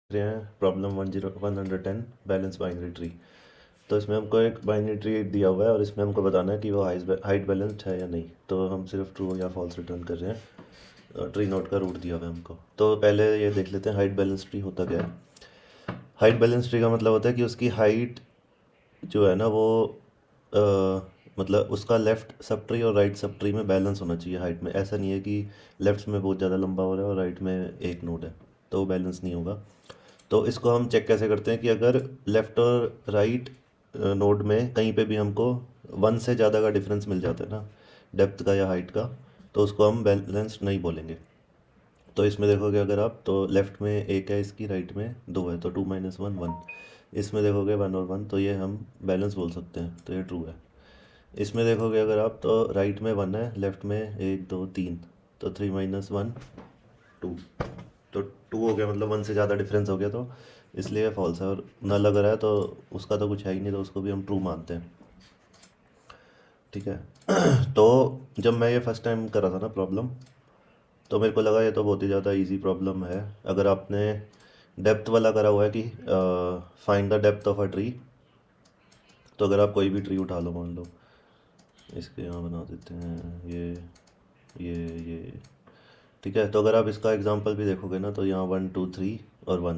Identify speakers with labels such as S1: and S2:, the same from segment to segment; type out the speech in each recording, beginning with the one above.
S1: रहे हैं problem 110 balance binary tree. तो इसमें हमको एक बाइनरी ट्री दिया हुआ है और इसमें हमको बताना है कि वो हाइट बैलेंस्ड है या नहीं। तो हम सिर्फ ट्रू या फॉल्स रिटर्न कर रहे हैं। ट्री नोड का रूट दिया हुआ है हमको। तो पहले ये देख लेते हैं हाइट बैलेंस ट्री होता क्या है। हाइट बैलेंस ट्री का मतलब होता है कि उसकी हाइट जो है ना वो अ, मतलब उसका लेफ्ट सब ट्री और राइट सब ट्री में बैलेंस होना चाहिए हाइट में। ऐसा नहीं है कि लेफ्ट में बहुत ज़्यादा लंबा हो रहा है और राइट में एक नोड है, तो वो बैलेंस नहीं होगा। तो इसको हम चेक कैसे करते हैं कि अगर लेफ़्ट और राइट नोड में कहीं पे भी हमको वन से ज़्यादा का डिफरेंस मिल जाता है ना, डेप्थ का या हाइट का, तो उसको हम बैलेंस्ड नहीं बोलेंगे। तो इसमें देखोगे अगर आप, तो लेफ़्ट में एक है, इसकी राइट में दो है, तो 2 - 1 1। इसमें देखोगे 1 और 1, तो ये हम बैलेंस बोल सकते हैं, तो ये ट्रू है। इसमें देखोगे अगर आप, तो राइट में 1 है, लेफ़्ट में 1 2 3, तो 3 - 1 तो 2 हो गया, मतलब 1 से ज़्यादा डिफरेंस हो गया, तो इसलिए फॉल्स है। और नल अगर है तो उसका तो कुछ है ही नहीं, तो उसको भी हम ट्रू मानते हैं। ठीक है। तो जब मैं ये फर्स्ट टाइम कर रहा था ना प्रॉब्लम, तो मेरे को लगा ये तो बहुत ही ज़्यादा इजी प्रॉब्लम है। अगर आपने डेप्थ वाला करा हुआ है कि find the depth of a tree, तो अगर आप कोई भी ट्री उठा लो, मान लो इसके यहाँ बना देते हैं ये। ठीक है। तो अगर आप इसका एग्जांपल भी देखोगे ना, तो यहाँ 1 2 3 और 1।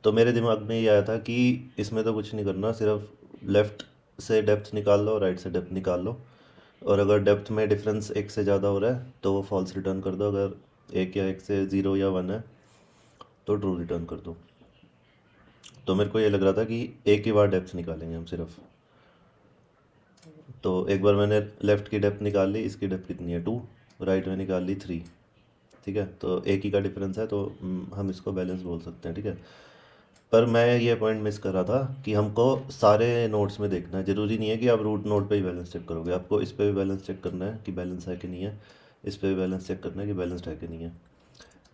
S1: तो मेरे दिमाग में ये आया था कि इसमें तो कुछ नहीं करना, सिर्फ लेफ़्ट से डेप्थ निकाल लो, राइट से डेप्थ निकाल लो, और अगर डेप्थ में डिफरेंस एक से ज़्यादा हो रहा है तो वो फॉल्स रिटर्न कर दो। अगर एक या एक से 0 या 1 है तो ट्रू रिटर्न कर दो। तो मेरे को ये लग रहा था कि एक ही बार डेप्थ निकालेंगे हम सिर्फ। तो एक बार मैंने लेफ़्ट की डेप्थ निकाल ली, इसकी डेप्थ कितनी है 2, राइट में निकाल ली 3। ठीक है। तो एक ही का डिफरेंस है, तो हम इसको बैलेंस बोल सकते हैं। ठीक है। पर मैं ये पॉइंट मिस कर रहा था कि हमको सारे नोड्स में देखना है। ज़रूरी नहीं है कि आप रूट नोड पे ही बैलेंस चेक करोगे, आपको इस पे भी बैलेंस चेक करना है कि बैलेंस है कि नहीं है, इस पे भी बैलेंस चेक करना है कि बैलेंस्ड है कि नहीं है।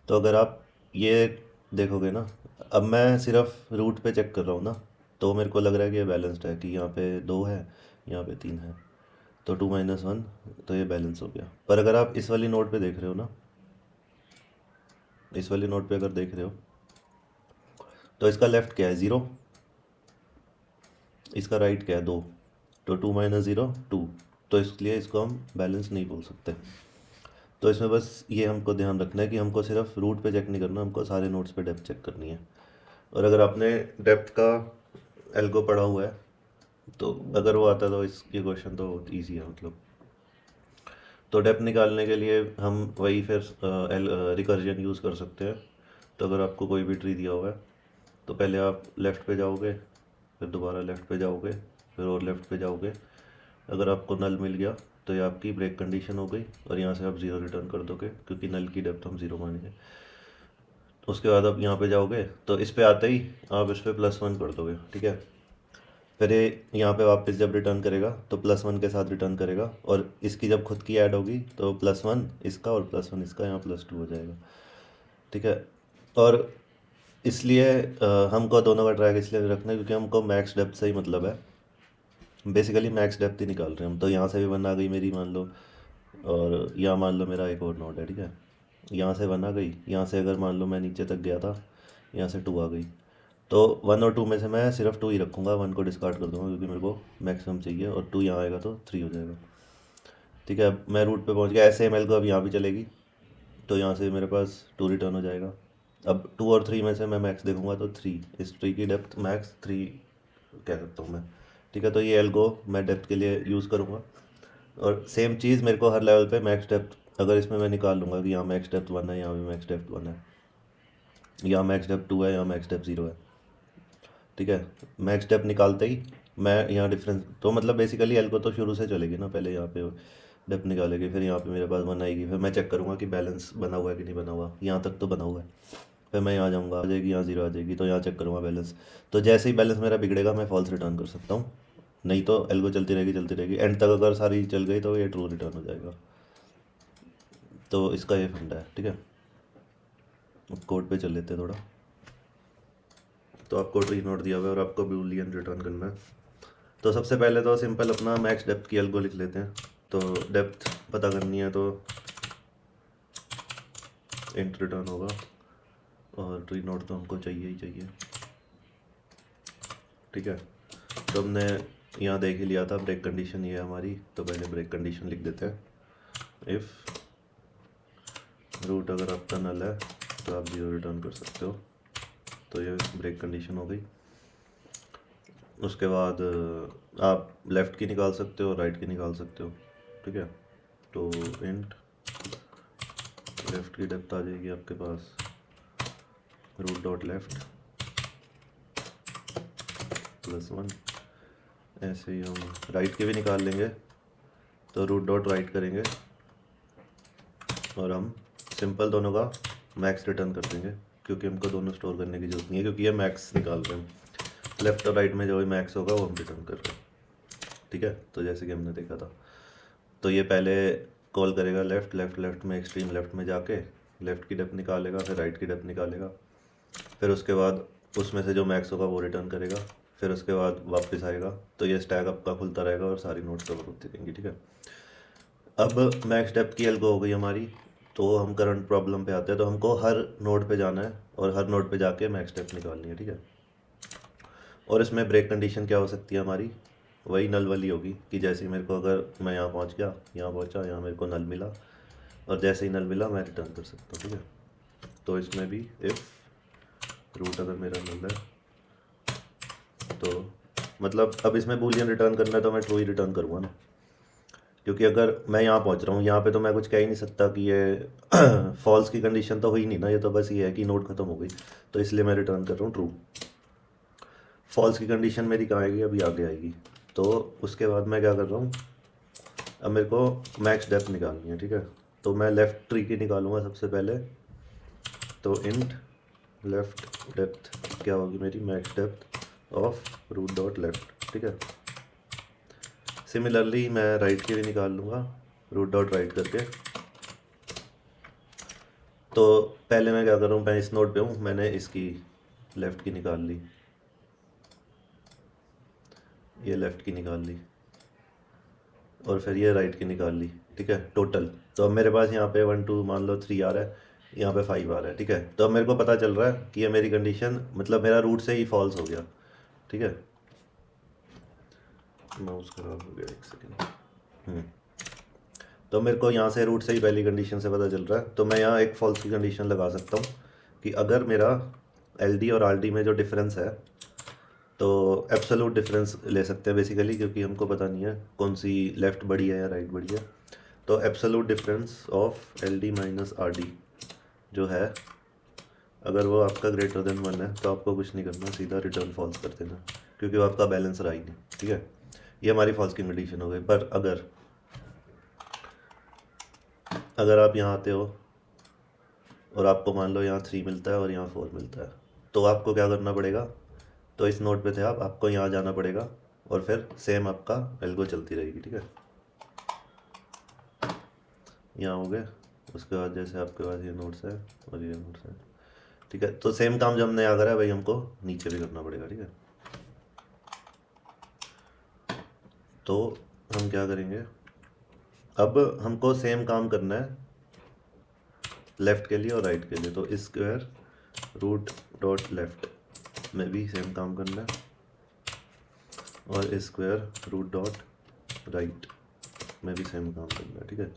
S1: तो अगर आप ये देखोगे ना, अब मैं सिर्फ रूट पे चेक कर रहा हूँ ना, तो मेरे को लग रहा है कि ये बैलेंस्ड है, कि यहाँ पे 2 है, यहाँ पे 3 है, तो 2 - 1, तो ये बैलेंस हो गया। पर अगर आप इस वाली नोड पे देख रहे हो ना, इस वाली नोड पे अगर देख रहे हो, तो इसका लेफ़्ट क्या है 0, इसका राइट क्या है 2, तो 2 - 0 2। तो इसलिए इसको हम बैलेंस नहीं बोल सकते। तो इसमें बस ये हमको ध्यान रखना है कि हमको सिर्फ रूट पे चेक नहीं करना, हमको सारे नोट्स पे डेप्थ चेक करनी है। और अगर आपने डेप्थ का एल्गो पढ़ा हुआ है, तो अगर वो आता है तो इसकी क्वेश्चन तो बहुत ईजी है मतलब। तो डेप्थ निकालने के लिए हम वही फिर रिकर्जन यूज़ कर सकते हैं। तो अगर आपको कोई भी ट्री दिया हुआ है, तो पहले आप लेफ़्ट पे जाओगे, फिर दोबारा लेफ़्ट पे जाओगे, फिर और लेफ़्ट पे जाओगे। अगर आपको नल मिल गया तो ये आपकी ब्रेक कंडीशन हो गई, और यहाँ से आप 0 रिटर्न कर दोगे, क्योंकि नल की डेप्थ हम 0 मानेंगे। उसके बाद आप यहाँ पे जाओगे, तो इस पे आते ही आप इस पे +1 कर दोगे। ठीक है। फिर ये यहाँ पे वापस जब रिटर्न करेगा तो +1 के साथ रिटर्न करेगा, और इसकी जब खुद की ऐड होगी तो +1 इसका और +1 इसका, यहाँ +2 हो जाएगा। ठीक है। और इसलिए हमको दोनों का ट्रैक इसलिए रखना है क्योंकि हमको मैक्स डेप्थ से ही मतलब है। बेसिकली मैक्स डेप्थ ही निकाल रहे हैं हम। तो यहाँ से भी 1 आ गई मेरी, मान लो, और यहाँ मान लो मेरा एक और नोड है। ठीक है। यहाँ से 1 आ गई, यहाँ से अगर मान लो मैं नीचे तक गया था, यहाँ से 2 आ गई, तो 1 और 2 में से मैं सिर्फ 2 ही रखूँगा, 1 को डिस्कार्ड कर दूँगा क्योंकि मेरे को मैक्सिमम चाहिए, और 2 यहाँ आएगा तो 3 हो जाएगा। ठीक है। अब मैं रूट पे पहुँच गया, ऐसे एम एल को अब यहाँ भी चलेगी, तो यहाँ से मेरे पास 2 रिटर्न हो जाएगा। अब 2 और 3 में से मैं मैक्स देखूँगा तो 3, इस ट्री की डेप्थ मैक्स 3 कह सकता हूँ मैं। ठीक है। तो ये एल्गो मैं डेप्थ के लिए यूज़ करूँगा, और सेम चीज़ मेरे को हर लेवल पे मैक्स डेप्थ, अगर इसमें मैं निकाल लूँगा कि यहाँ मैक्स डेप्थ 1 है, यहाँ भी मैक्स डेप्थ 1 है, यहाँ मैक्स डेप्थ 2 है, यहाँ मैक्स डेप्थ 0 है। ठीक है। मैक्स डेप्थ निकालते ही मैं यहाँ डिफरेंस, तो मतलब बेसिकली एल्गो तो शुरू से चलेगी ना, पहले यहाँ पे डेप्थ निकालेगी, फिर यहाँ पे मेरे पास 1 आएगी, फिर मैं चेक करूँगा कि बैलेंस बना हुआ है कि नहीं बना हुआ। यहाँ तक तो बना हुआ है, फिर मैं यहाँ जाऊँगा, आ जाएगी यहाँ 0 आ जाएगी, तो यहाँ चेक करूँगा बैलेंस। तो जैसे ही बैलेंस मेरा बिगड़ेगा मैं फॉल्स रिटर्न कर सकता हूँ, नहीं तो एल्गो चलती रहेगी चलती रहेगी, एंड तक अगर सारी चल गई तो ये ट्रू रिटर्न हो जाएगा। तो इसका ये फंडा है। ठीक है। अब कोड पे चल लेते हैं थोड़ा। तो आपको ट्री नोट दिया हुआ है और आपको बूलियन रिटर्न करना है। तो सबसे पहले तो सिंपल अपना मैक्स डेप्थ की एल्गो लिख लेते हैं। तो डेप्थ पता करनी है तो इंट रिटर्न होगा, और ट्री नोड तो हमको चाहिए ही चाहिए, ठीक है। तो हमने यहाँ देख ही लिया था ब्रेक कंडीशन ये है हमारी, तो पहले ब्रेक कंडीशन लिख देते हैं। इफ़ रूट अगर आपका नल है तो आप 0 रिटर्न कर सकते हो, तो ये ब्रेक कंडीशन हो गई। उसके बाद आप लेफ़्ट की निकाल सकते हो, राइट की निकाल सकते हो, ठीक है। तो इंट लेफ़्ट की डेप्थ आ जाएगी आपके पास रूट डॉट लेफ़्ट +1। ऐसे ही हम राइट के भी निकाल लेंगे, तो रूट डॉट राइट करेंगे और हम सिंपल दोनों का मैक्स रिटर्न कर देंगे, क्योंकि हमको दोनों स्टोर करने की जरूरत नहीं है, क्योंकि ये मैक्स निकाल रहे हैं। लेफ़्ट और राइट में जो भी मैक्स होगा वो हम रिटर्न कर रहे हैं, ठीक है। तो जैसे कि हमने देखा था, तो ये पहले कॉल करेगा लेफ़्ट लेफ़्ट लेफ़्ट में एक्सट्रीम लेफ़्ट में जाके लेफ़्ट की डेप्थ निकालेगा, फिर राइट की डेप्थ निकालेगा, फिर उसके बाद उसमें से जो मैक्स होगा वो रिटर्न करेगा, फिर उसके बाद वापस आएगा। तो ये स्टैक आपका खुलता रहेगा और सारी नोट्स कवर होती रहेंगी, ठीक है। अब मैक्स डेप्थ की एल्गो हो गई हमारी, तो हम करंट प्रॉब्लम पे आते हैं। तो हमको हर नोड पे जाना है और हर नोड पे जाके मैक्स डेप्थ निकालनी है, ठीक है। और इसमें ब्रेक कंडीशन क्या हो सकती है हमारी, वही नल वाली होगी कि जैसे ही मेरे को, अगर मैं यहाँ पहुँच गया, यहाँ पहुँचा, यहाँ मेरे को नल मिला, और जैसे ही नल मिला मैं रिटर्न कर सकता हूँ, ठीक है। तो इसमें भी इफ़ रूट अगर मेरा नल है तो मतलब अब इसमें बूलियन रिटर्न करना है तो मैं ट्रू ही रिटर्न करूँगा ना, क्योंकि अगर मैं यहाँ पहुँच रहा हूँ, यहाँ पे तो मैं कुछ कह ही नहीं सकता कि ये फॉल्स की कंडीशन तो हुई नहीं ना, ये तो बस ये है कि नोड ख़त्म हो गई, तो इसलिए मैं रिटर्न कर रहा हूँ ट्रू। फॉल्स की कंडीशन मेरी कहाँ आएगी, अभी आगे आएगी। तो उसके बाद मैं क्या कर रहा हूँ, अब मेरे को मैक्स डेप्थ निकालनी है, ठीक है। तो मैं लेफ़्ट ट्री की निकालूंगा सबसे पहले, तो इंट लेफ़्ट डेप्थ क्या होगी मेरी, max depth of root dot left, ठीक है। सिमिलरली मैं राइट की भी निकाल लूँगा रूट डॉट राइट करके। तो पहले मैं क्या कर रहा हूँ, मैं इस नोड पे हूँ, मैंने इसकी लेफ़्ट की निकाल ली, ये लेफ़्ट की निकाल ली, और फिर ये राइट की निकाल ली, ठीक है, टोटल। तो अब मेरे पास यहाँ पे 1 2 मान लो 3 आ रहा है, यहाँ पे 5 आ रहा है, ठीक है। तो अब मेरे को पता चल रहा है कि ये मेरी कंडीशन, मतलब मेरा रूट से ही फॉल्स हो गया, ठीक है। माउस खराब हो गया, एक सेकेंड। तो मेरे को यहाँ से रूट से ही पहली कंडीशन से पता चल रहा है, तो मैं यहाँ एक फॉल्स की कंडीशन लगा सकता हूँ कि अगर मेरा LD और RD में जो डिफरेंस है, तो एब्सोल्यूट डिफरेंस ले सकते हैं बेसिकली, क्योंकि हमको पता नहीं है कौन सी लेफ़्ट बड़ी है या राइट बड़ी है। तो absolute difference of LD minus RD जो है, अगर वो आपका ग्रेटर देन 1 है तो आपको कुछ नहीं करना, सीधा रिटर्न फॉल्स कर देना, क्योंकि वो आपका बैलेंस रहा ही नहीं, ठीक है। ये हमारी फॉल्स की कंडीशन हो गई। पर अगर आप यहाँ आते हो और आपको मान लो यहाँ 3 मिलता है और यहाँ 4 मिलता है, तो आपको क्या करना पड़ेगा, तो इस नोट पे थे आप, आपको यहाँ जाना पड़ेगा और फिर सेम आपका एल्गो चलती रहेगी, ठीक है। यहाँ हो गए, उसके बाद जैसे आपके पास ये नोट्स है और ये नोट्स है, ठीक है। तो सेम काम जब हमने यहाँ करा है भाई, हमको नीचे भी करना पड़ेगा, ठीक है। तो हम क्या करेंगे, अब हमको सेम काम करना है लेफ़्ट के लिए और राइट के लिए। तो स्क्वायर रूट डॉट लेफ़्ट में भी सेम काम करना है, और स्क्वायर रूट डॉट राइट में भी सेम काम करना है, ठीक है।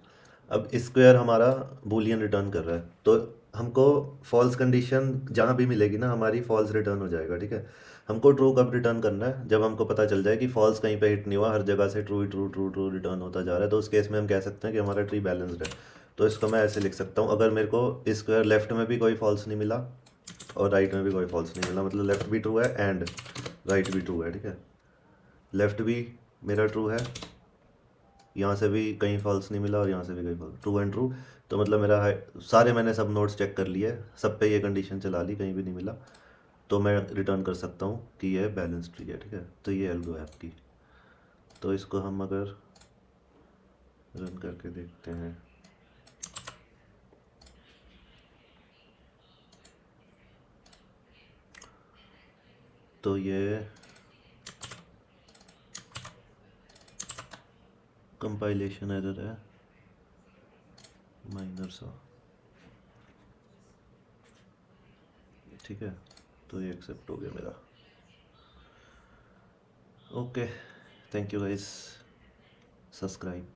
S1: अब स्क्वायर हमारा बूलियन रिटर्न कर रहा है, तो हमको फॉल्स कंडीशन जहाँ भी मिलेगी ना हमारी, फॉल्स रिटर्न हो जाएगा, ठीक है। हमको ट्रू कब रिटर्न करना है, जब हमको पता चल जाए कि फॉल्स कहीं पे हिट नहीं हुआ, हर जगह से true true true true return होता जा रहा है। तो उस केस में हम कह सकते हैं कि हमारा ट्री बैलेंस्ड है। तो इसको मैं ऐसे लिख सकता हूँ, अगर मेरे को स्क्वायर लेफ्ट में भी कोई फॉल्स नहीं मिला और राइट में भी कोई फॉल्स नहीं मिला, मतलब लेफ्ट भी ट्रू है एंड राइट भी ट्रू है, ठीक है। लेफ्ट भी मेरा ट्रू है, यहाँ से भी कहीं फॉल्स नहीं मिला और यहाँ से भी कहीं फॉल्स, ट्रू एंड ट्रू। तो मतलब मेरा सारे मैंने सब नोट्स चेक कर लिए, सब पे ये कंडीशन चला ली, कहीं भी नहीं मिला, तो मैं रिटर्न कर सकता हूँ कि ये बैलेंस ट्री है, ठीक है। तो ये एल्गो है आपकी। तो इसको हम अगर रन करके देखते हैं, तो ये कंपाइलेशन एरर है माइनर सा। ठीक है, तो ये एक्सेप्ट हो गया मेरा। Okay, thank you guys, subscribe.